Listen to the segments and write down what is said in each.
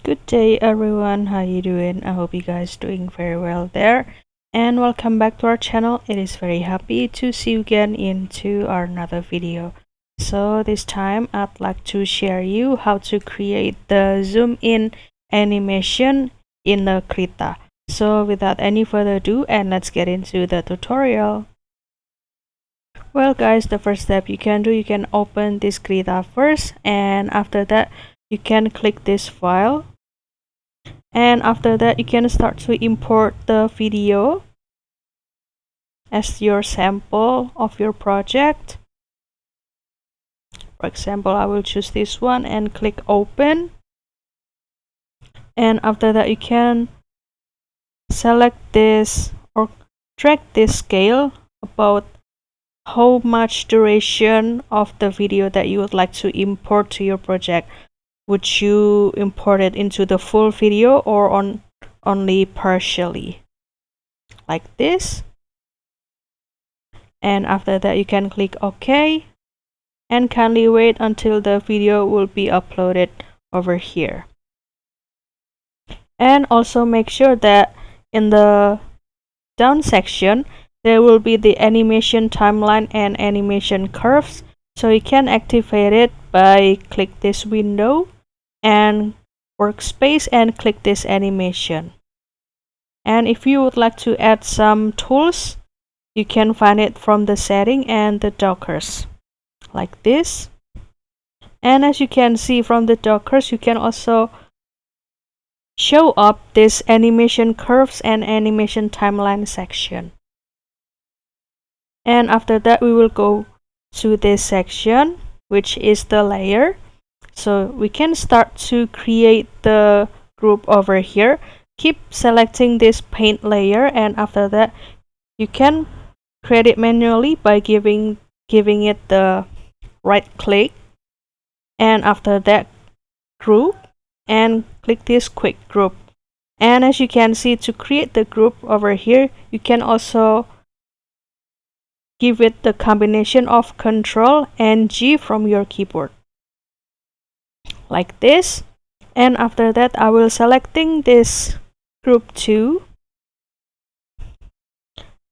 Good day everyone, how you doing? I hope you guys doing very well there, and welcome back to our channel. It is very happy to see you again into our another video. So this time I'd like to share you how to create the zoom in animation in the Krita. So without any further ado, and let's get into the tutorial. Well guys, the first step you can do, you can open this Krita first, and after that you can click this file, and after that you can start to import the video as your sample of your project. For example, I will choose this one and click open, and after that you can select this or drag this scale about how much duration of the video that you would like to import to your project. Would you import it into the full video or only partially, like this? And after that you can click OK, and kindly wait until the video will be uploaded over here. And also make sure that in the down section there will be the animation timeline and animation curves, so you can activate it by click this window and workspace and click this animation. And if you would like to add some tools, you can find it from the setting and the dockers, like this. And as you can see from the dockers, you can also show up this animation curves and animation timeline section. And after that we will go to this section, which is the layer. So we can start to create the group over here. Keep selecting this paint layer, and after that you can create it manually by giving it the right click, and after that group, and click this quick group. And as you can see, to create the group over here, you can also give it the combination of Ctrl and G from your keyboard, like this. And after that I will selecting this group 2,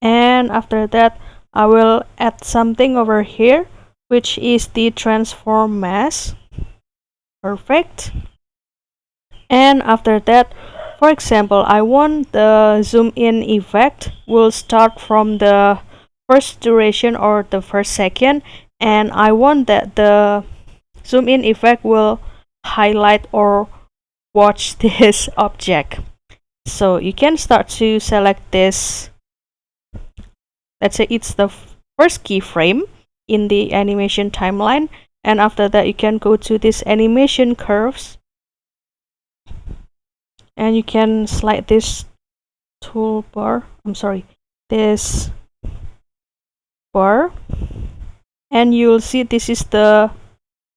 and after that I will add something over here, which is the transform mask. Perfect. And after that, for example, I want the zoom in effect will start from the first duration or the first second, and I want that the zoom in effect will highlight or watch this object. So you can start to select this. Let's say it's the first keyframe in the animation timeline, and after that you can go to this animation curves, and you can slide this toolbar, this bar, and you'll see this is the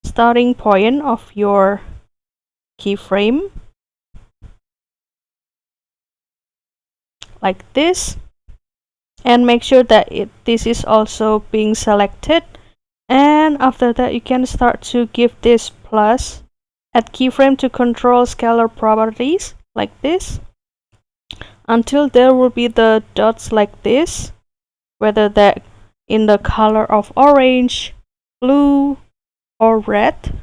starting point of your keyframe, like this. And make sure that this is also being selected, and after that you can start to give this plus at keyframe to control scalar properties, like this, until there will be the dots like this, whether that in the color of orange, blue, or red.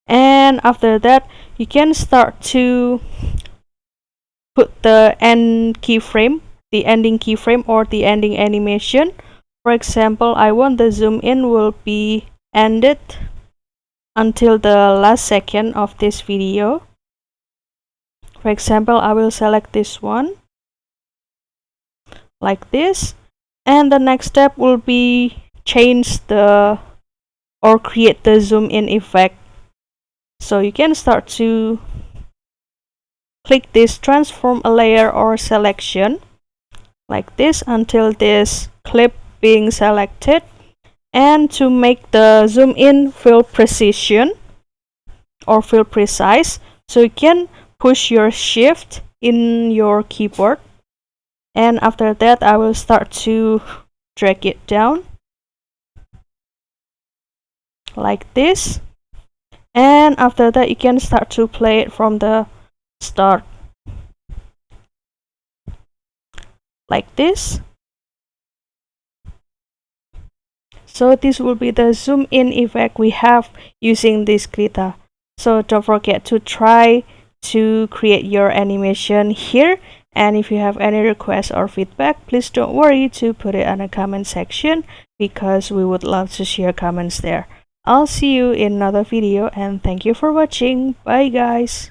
And after that you can start to put the end keyframe, the ending keyframe or the ending animation. For example, I want the zoom in will be ended until the last second of this video. For example, I will select this one, like this. And the next step will be change the or create the zoom in effect. So you can start to click this transform a layer or selection, like this, until this clip being selected. And to make the zoom in feel precision or feel precise, so you can push your shift in your keyboard, and after that I will start to drag it down, like this. And after that you can start to play it from the start like this. So this will be the zoom in effect we have using this Krita. So don't forget to try to create your animation here. And if you have any requests or feedback, please don't worry to put it in the comment section, because we would love to share comments there. I'll see you in another video, and thank you for watching. Bye guys.